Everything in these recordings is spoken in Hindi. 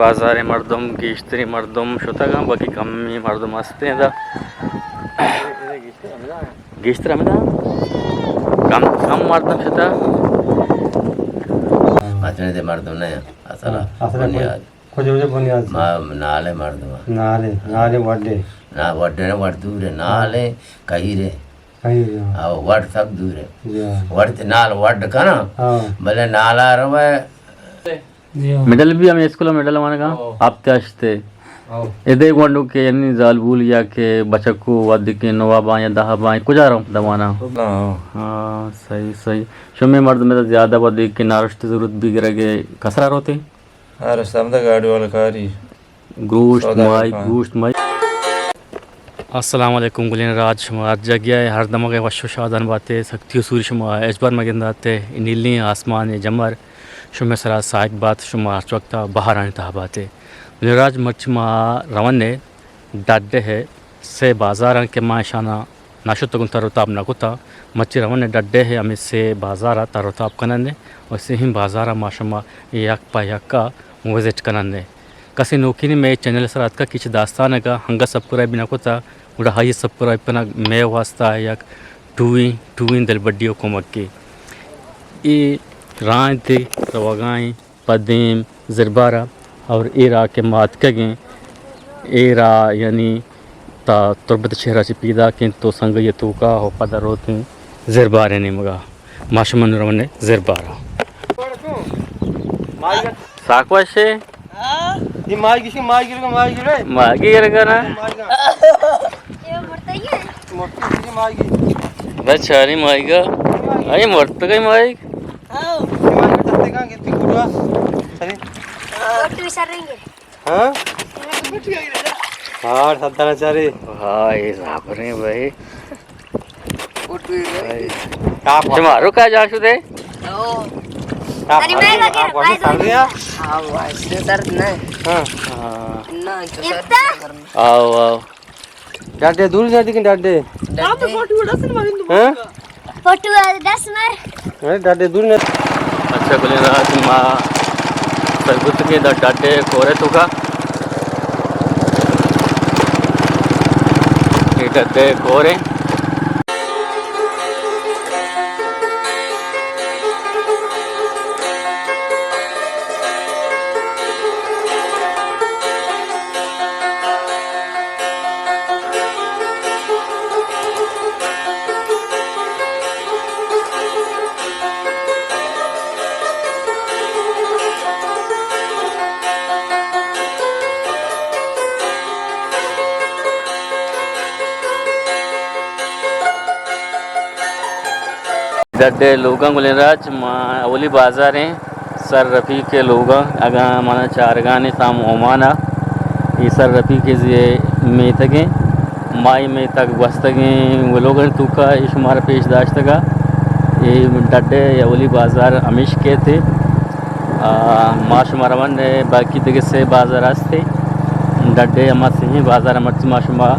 बाजारे मर्दम गिश्तरी मर्दम शोतागा बाकी कमी मर्दम हस्ते हैं दा गिश्तरा में दा कम कम मर्दम शोता अचने दे मर्दम नहीं असला बुनियाद कुछ बुनियाद नाले मर्दम नाले नाले वड्डे ना वड्डे ने वड दूर है नाले कहीं रे वड सब दूर है वड नाल वड का ना भले नाला रवे मेडल भी हमें स्कूल मेडल माने का आप त्याश्ते इधे गुंडू के यानी जालबूल या के बचक्कू वादिके नवाबा या दहाबा कुजारो दवाना हाँ सही सही शुमे मर्द में तो ज़्यादा वादिक के नारश्ते ज़रूरत भी गिरगे कसरा रोते अरे समझा गाड़ी वाला कारी गोश्त माई अस्सलाम वालेकुम गुलिन राज शुमार जगह हर दम के वशो शादान बातें सख्ती सूर्य शुमार एजबार मगिंदाते नीली आसमान जमर शुमे सरा साइक बात शुमार वक्त बाहर आने तहबाते गुलिराज मर्च मा रवन्ने डाडे है से बाजार के माशाना नाशो तगुन तरोताब नकुता मच्छी रवन्ने डड्डे है हमें से बाजार तरोताब कनन्ने और से ही बाजार माशमा यक पा यक्का विजिट कनन्ने कसी नौकीनी में चैनल सरात का किच दास्तान का हंगा सबकुराई बिना कोता उड़ा हाई सबकुराई पना मैं वास्ता यक टूइन दल बड्डियों को मक्की ई रांते रवागाई पदीम ज़रबारा और एरा के मात कगें एरा यानी ता तुरबत शहरा से पीदा के तो संग ये तो का हो पदर होते ज़रबारे ने मगा माशमन रवने ज़रबारा साकवा से ये मागी रे ना बचारी माईगा आई मरत गई माई हाँ सत्ताचारी हाँ ये सापरे भाई तुम्हारो क्या जाशु दे आओ आओ डाडे दूर जाती कि डाडे डाडे दूर न अच्छा बोलेगा तुम सरगुत के डाडे कोरे तो का ये डाडे कोरे दड्डे लोग गुलराज अवली बाजार हैं सर रफ़ी के लोग अगर माना चारगाने साम ओमाना ये सर रफ़ी के ये में तक माई में तक वस्तगें वो लोग तू का शुमार पेश दाश्त का ये डड्डे अवली बाजार अमीश के थे माशुमारवन बाकी तक से बाजार थे डड्डे अमा से ही बाजार मर्च माशुमा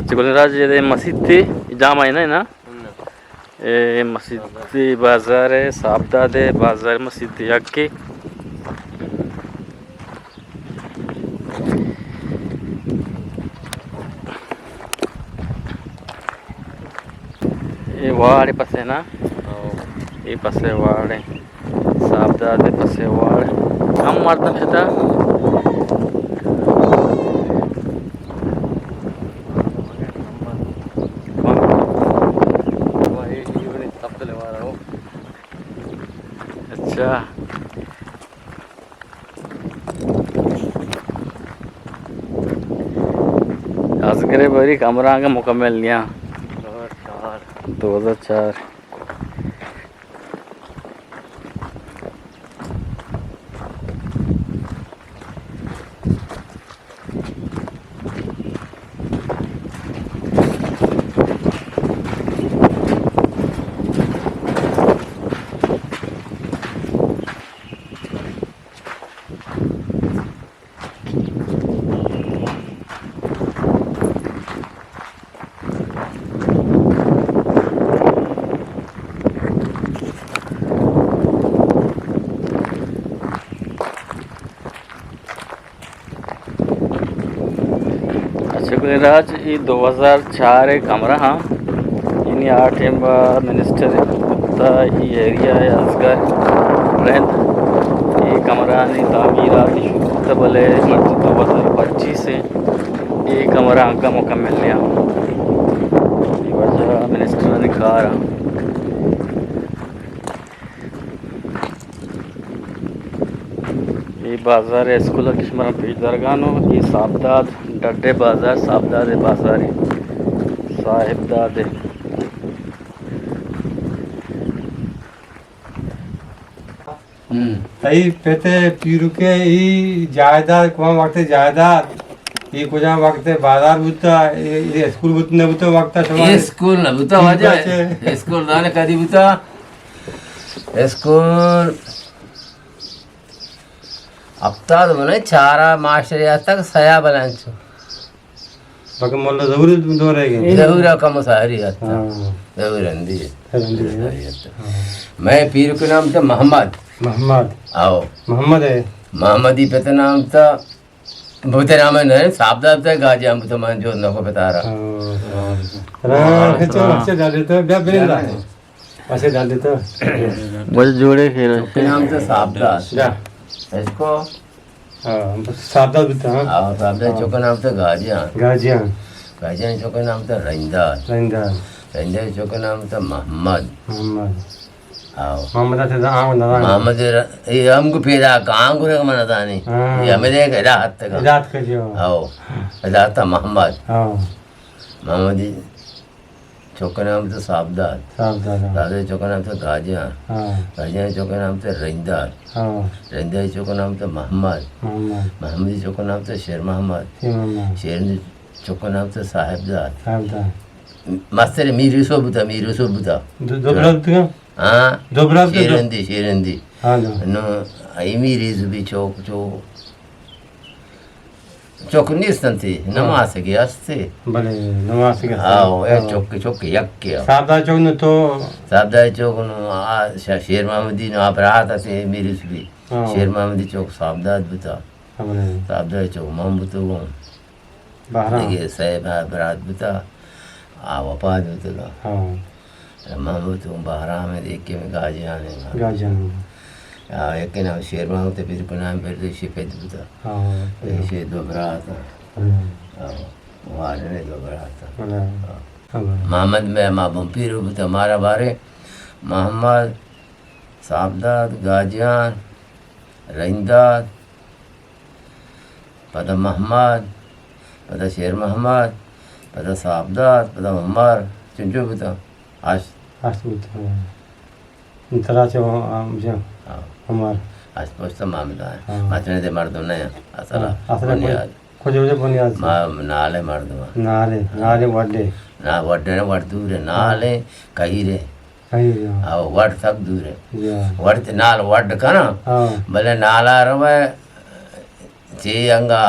अच्छा गुलराज ये मस्जिद थी जामा है ना ये मस्जिद बाजार है साबदा दे बाजार मस्जिद यक्के ये वाड़े पसे ना ये पसे वाड़े साबदा दे पसे वाड़े हम मर्दम शता अच्छा असगरे बरी कमरा का मुकम्मल लिया 2004 गुलराज ये 2004 कमरा हाँ इन्हीं 8 मिनिस्टर कुत्ता ये एरिया है असगर रैन ये कमरा ने तामीरात शुरू तबले 2025 से ये कमरा का मुकम्मल लिया ये वजह मिनिस्टर ने कहा ये बाजार है स्कूल किस्मर पेज दरगानो ये साबदाद डड्डे बाजार साबदाद बाजार साहिबदाद तई पेते पीरू के ई जायदाद को वक्त जायदाद ये कुछ वक्त बाजार बुता ये स्कूल बुतने बुता वक्त ये स्कूल ना बुता वजह स्कूल दाने कदी बुता स्कूल अब बने चारा मास्टर या तक सया बलांचो बाकी मोल्ला जरूरी दो रहेंगे जरूरा कम सारी आता जरूर अंदी मैं पीर के नाम था मोहम्मद मोहम्मद आओ मोहम्मद है मोहम्मदी पे तो नाम था बहुते नाम है नहीं साबदाब था गाजी हम तो मैं जो नको बता रहा चलो अच्छे डाल देते हो बिना बिना अच्छे डाल देते हो बस जोड़े खेल के नाम था साबदाब जा इसको हाँ साबदाद बुता हाँ आओ साबदाब चौका नाम था गाजियान गाजियान गाजियान चौका नाम था रंदार रंदार रंदार चौका नाम था मोहम्मद मोहम्मद आओ मोहम्मद से आऊँ ना मोहम्मद ये हमको पैदा कहाँ को रखा मना था नहीं ये हमें देख रात तक रात का जो आओ रात था मोहम्मद हाँ मोहम्मदी चौका नाम था साबदाद साबदाद दादा चौका नाम था गाजियान हाँ गाजियान चौका नाम था रंदार हाँ रंदार चौका नाम था मोहम्मद मोहम्मद मोहम्मदी चौका नाम था शेर मोहम्मद मोहम्मद शेर चौका नाम था साहिबजाद साबदाद मास्टर मीरू सोबुता दोबरा बुता हाँ दोबरा शेरंदी हाँ ना नो आई मीरी भी चौक चौक नहीं संती नमाज के अस्ते भले नमाज के आओ ए चौक यक्के साबदाद चौक न तो साबदार चौक नो शेर मोहम्मदी नो आप रहा था से मीरी भी हाँ। शेर मोहम्मदी चौक साबदाद बुता भले साबदार चौक मोहम्मद वो बाहर ये साहब बरात बुता आ वफात बुता हाँ मोहम्मद बहरा में देख के मैं गाजी आने गाजियान एक नाम शेर मोहम्मद फिर को नाम फिर शिफेद बुता हाँ ऐसे दोबरा था वहाँ ने दोबरा था भले हाँ मोहम्मद में माँ बम्पीर बुता हमारा बारे मोहम्मद साबदाद गाजियान रंदाद पदा मोहम्मद पदा शेर मोहम्मद पदा साबदाद पदा उमर चुंचो बुता आज आज बुता तरह से मुझे हमार आज पोस्ता मामला है हाँ। माचने दे मर्दों ने असला असला बुनियाद कुछ मुझे बुनियाद मा नाले मर्दों नाले वड्डे ना वड्डे ने वड दूर है नाले कहीं रे कहीं आओ वड सब दूर है या वड ते नाल वड का ना हाँ भले नाला रवे चे अंगा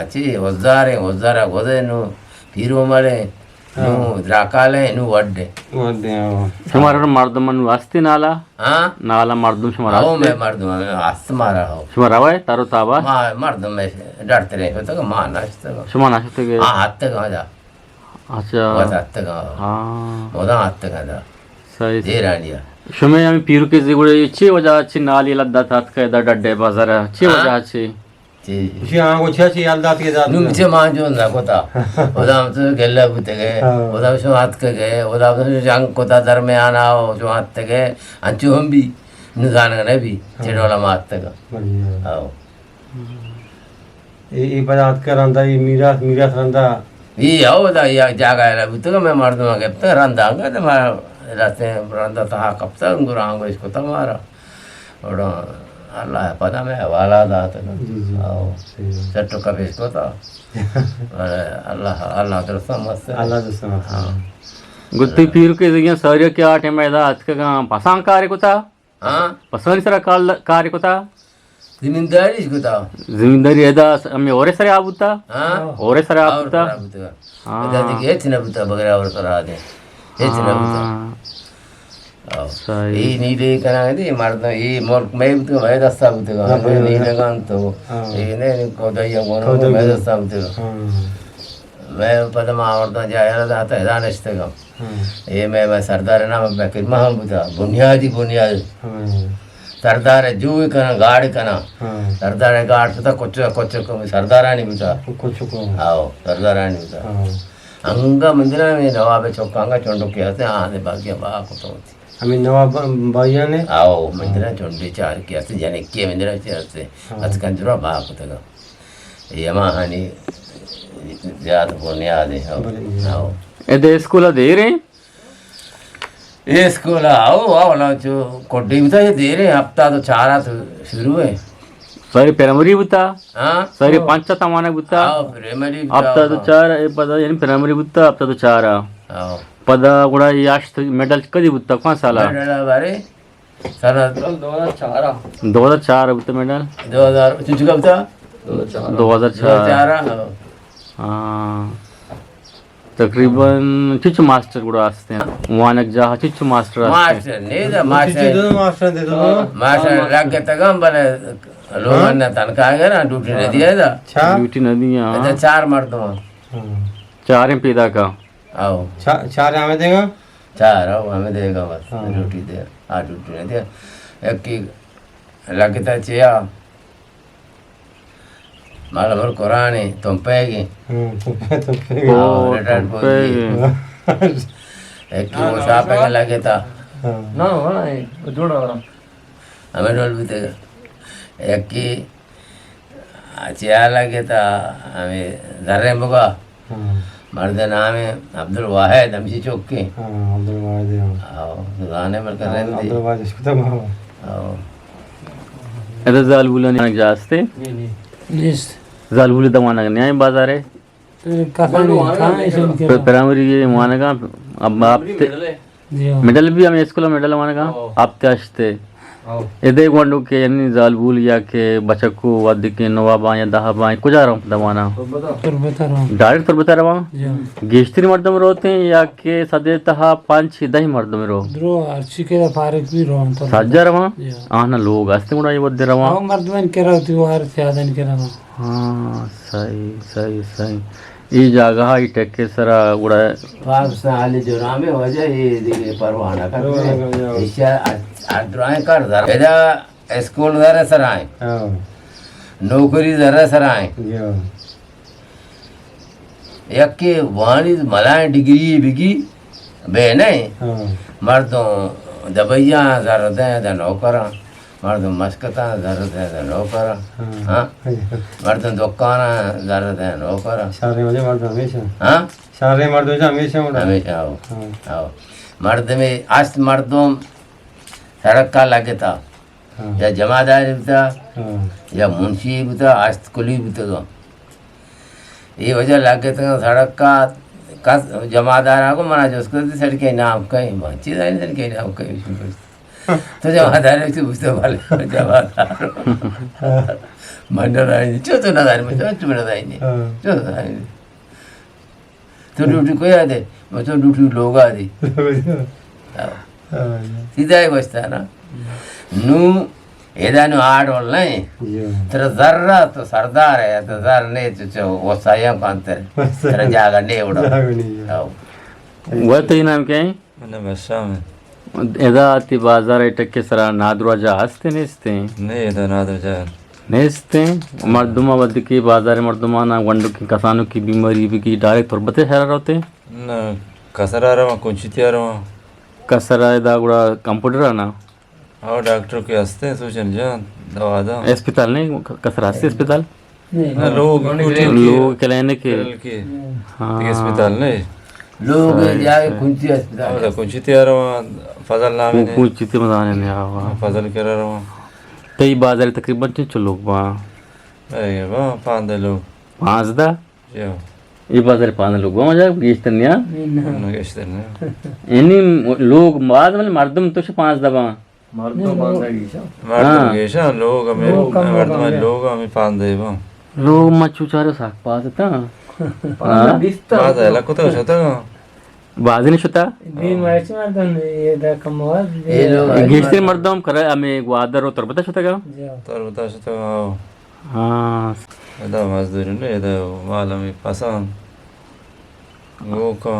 चे वज़ारा गोदे नु पीरो मले नु द्राकाले नु वड्डे वड्डे हमारा मर्दमन वास्ते नाला हाँ नाला मर्दम शुमार आओ मैं मर्दों में हस्त मारा हो शुमार आवाय तारो ताबा माँ मर्दों में डरते रहे हो तो माँ नाचते हो शुमार नाचते के हाँ हाथ तक आ जा अच्छा बहुत हाथ तक आ हाँ मोदा हाथ तक आ जा सही दे रानिया शुमे आम्ही पीरू के जिगुडे ची वजा ची नाली लद्दा तात काय दा डड्डे बाजार ची वजा ची जी उसी आँख को छे यालदात के साथ नुमचे माँ जो ना कोता ओदा हम तो गेल्ला बुते गए ओदा शो हाथ के गए ओदा तो जंग कोता दरमियान आओ जो हाथ तक गए अंचु हम भी निजान ने भी चेड़ोला मात तक बढ़िया आओ ये बात कर रहा ये मीरा रंदा ये आओ दा या जागा है बुते का मैं मार दूंगा के तो रंदांगा तो मैं रास्ते रंदा तो हाँ कब तक गुरांगो इसको तुम्हारा और अल्लाह पता में हवाला दात आओ चट्टो कब इसको तो अल्लाह तो समझते अल्लाह तो समझ हाँ गुत्ती पीरू के जिगिया सारिया के आटे मैदा आज का पसांग कार्य को था हाँ पसंद सरा कार्य को था जिम्मेदारी इसको था जिम्मेदारी एदा हमें औरे सरे आबुता हाँ औरे सरे आबुता हाँ दादी के हेच न बुता बगैर और करा दे हेच न बुता आओ सही ये नीले करा दे मर्द ये मोर मैं तो मैं दस्ता बुते का नीले गान तो ये ने को दया को मैं दस्ता बुते का मैं पदमा आवड़ता जाया था हैदान रिश्ते का ये मैं सरदार ना मैं किरमा हम बुता बुनियादी बुनियाद सरदार है जू कना गाड़ कना सरदार है गाड़ तो कुछ कुछ को सरदारानी बुता कुछ को आओ सरदारानी बुता अंगा मंदिर में नवाब चौकांगा चोंडो के आते आने बाकी बा को तो हमें नवाब भैया ने आओ मंदिर चोंडे चार के आते जाने के मंदिर चाहते अत कंजरा बा को तो ये माहानी ज्यादा बुनियाद है आओ इधर स्कूल दे रहे ये स्कूल आओ आओ ना जो कोडी बता ये दे रहे हफ्ता तो 4 तो शुरू है सारी प्राइमरी बुता हाँ सारी 5 तमाने बुता आओ प्राइमरी हफ्ता तो 4 पद यानी प्राइमरी बुता हफ्ता तो 4 आओ पद ಕೂಡ ಯಾಸ್ಟ್ ಮೆಡಲ್ ಕದಿ बुता कौन साला मेडल बारे साला 2004 बुता मेडल 2000 चुचुका बता 2004 हाँ तकरीबन चिच्चू मास्टर కూడా వస్తే వానక్ జా చిచ్చు మాస్టర్ వస్తే मास्टर नहीं था मास्टर मास्टर दे दो मास्टर लग के तक बने लोगों ने तनखा आ गया ना ड्यूटी ने दिया था अच्छा ड्यूटी नदियां अच्छा 4 मर्द हो 4 एमपी दा का आओ चार हमें देगा 4 आओ हमें देगा बस ड्यूटी दे ड्यूटी ने दिया एक की लगता चिया माला भर कुरानी तुम पेगी रिटायर्ड पेगी। एक की वो सापे का लगे था ना जोड़ा हमें डोल भी देगा एक की चिया लगे था हमें धर्रे मुगा मर्द नाम है अब्दुल वाहिद हमसी चौक के अब्दुल वाहिद आओ दुकाने पर कर रहे अब्दुल वाहिद इसको तो आओ इधर जालबुला ने जास्ते जालबुली दवाना न्याय बाजार है प्राइमरी ये माने का अब आप मेडल भी हमें स्कूल मेडल माने का आप त्याश्ते इधर वांडो के यानी जालबुल या के बचको वाद के नवाबा या दहाबा कुछ आ रहा हूँ दवाना डायरेक्ट तो बता रहा हूँ गेस्त्री मर्दम रोते हैं या के सदे तहा 5-6 दही मर्दम रो सज्जा रहा आना लोग आस्ते मुड़ा ये बदे रहा हाँ सही सही सही ये जगह ही टेके सरा उड़ा पाकिस्तान वाले जो नाम है वजह ये दिखे परवाना कर इच्छा ड्राइंग कर दर इधर स्कूल जरा सराय नौकरी जरा सराय एक के वाणी मलाई डिग्री बिकी बे नहीं मर्दों दबैया जरूरत है नौकरा मर्दों मस्कता जरूरत है नौकरा हाँ मर्दों दुकान जरूरत है नौकरा सारे वाले मर्द हमेशा हाँ सारे मर्द हमेशा हमेशा आओ आओ मर्द में आज मर्दों सड़क का लगे था या जमादारी बता या मुंशी बता आज कुली बता तो ये वजह लगे था सड़क का जमादार को मना जो उसको सड़क के नाम कहीं चीज़ है सड़क के नाम कहीं तो जमादार से पूछते वाले जमादार मंडल आई जो तो ना में जो चुना आई नहीं जो तो ड्यूटी कोई आ दे मैं तो ड्यूटी लोग आ दी सीधा ही बचता है ना नू ఏదాను ఆడవాళ్ళని తెర జర్ర तो सरदार है तो जर ने तो वो सायं कांतर तेरा जागा ने उड़ा वो तो ही नाम क्या है मैंने बशाम है एदा आती बाजार इटके सरा नादरवाजा हस्ते नेस्ते नहीं इधर नादर जा नेस्ते मर्दुमा बद की बाजार मर्दुमा ना वंडू की कसानों की बीमारी भी की डायरेक्ट तुरबते शहर होते ना कसर आ रहा कुछ ही आ रहा कसरा एदा गुड़ा कंप्यूटर ना हाँ डॉक्टर के हंसते हैं सोचन जा दवा दा अस्पताल नहीं कसरा हस्ते अस्पताल लोग लोग कहने के हाँ अस्पताल नहीं लोग जाके कुंची अस्पताल कुछ ही आ रहा फजल नाम है कुछ चिते मजाने नहीं आवा फजल कर रहा कई बाजार तकरीबन 3 लोग वहाँ अरे वाह 5 लोग 5 दा यो ये बाजार 5 लोग वहाँ जा गेस्टनिया गेस्टर ने इन्हीं लोग बाद में मर्दम तो 5 दबा मर्दम गेशा लोग हमें मर्दम लोग हमें 5 दे वाह लोग मच्छू चारो साग पास था बात है लको तो होता बाजनी शता ये लोग गेस्टे मर्दम करे हमें ग्वादर और तरबता शता का तर बता सकता हाँ इधर मजदूर ने इधर माल हमें पसंद वो का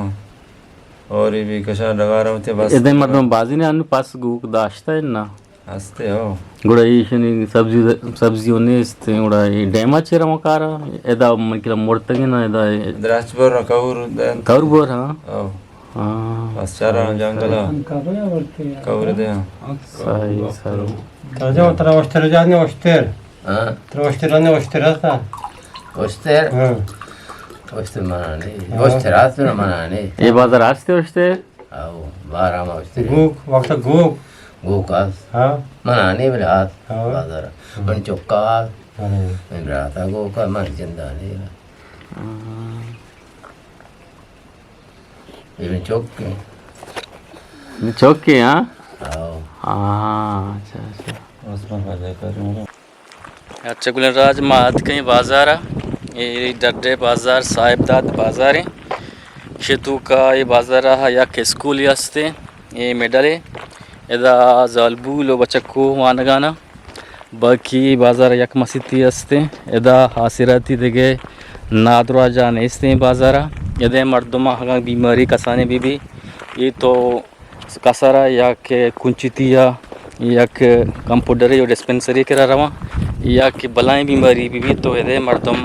और ये भी कशा लगा रहे थे बस इधर मर्दम बाजी ने अनु पास गुक दाश्ता है ना हंसते हो गुड़ा ये शनि सब्जी होने इसते गुड़ा ये डैमा चेरा मकारा एदा मन किला मोड़तगे ना एदा द्राक्ष पर कवर देन कवर बोर हाँ ओ हाँ बस चारा जंगल कवर दे सही सही Tarzan otra oştıracağız ne oştır. हाँ Oştıra ne oştırırsa. ओस्तेर Hı. ओस्तेर मना नहीं ओस्तेर आज तो मना नहीं ये बाजार आज से उठते आओ बारह में ओस्तेर Guk vakti guk. गोकास Ha. मना नहीं मेरे हाथ हाँ। बाजार पर चौका Yani. मेरे हाथ गोका मर जिंदा नहीं ये चौक के चौके हाँ आओ हाँ अच्छा अच्छा उसमें मजा करूँ अच्छा गुलन राज माद कहीं बाजार ये डड्डे बाजार साहिबदाद बाजार है शेतू का ये बाजार हा या के स्कूल असते ये मेडले एदा जालबूल बचक्कू वानगाना बाकी बाजार यक मस्ती असते एदा हासिराती देगे नादराजा नेस्ते बाजारा यदे मर्दमा हगा बीमारी कसाने बीबी ये तो कसारा या के कुंचितिया या के कंपाउंडर या डिस्पेंसरी करा रवा या कि बलाएं बीमारी भी तो यदे मर्दम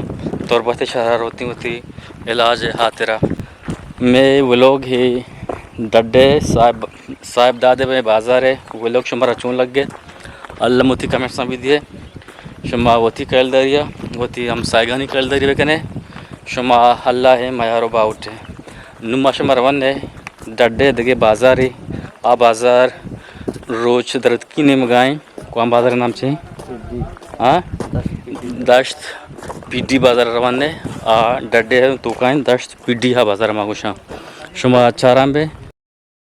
तौरबत शरार होती इलाज हाथरा में वो लोग ही डड्डे साहिब दादे में बाजार है वो लोग शुमारा चून लग गए अल्लाह मोती कमेंट्स भी दिए शुमा वोती कैल दरिया वोती हम साइगानी कैल दरिया कने शुमा अल्लाह है मयारो बाउट है नुमा शुमार वन है डड्डे दगे बाजार है आ बाजार रोज दर्द की ने मगाएं कौन बाजार नाम से हाँ दश्त पीडी बाजार रवाने आ डड्डे है तो काइन दश्त पीडी हा बाजार मागुशा शुमा चाराम बे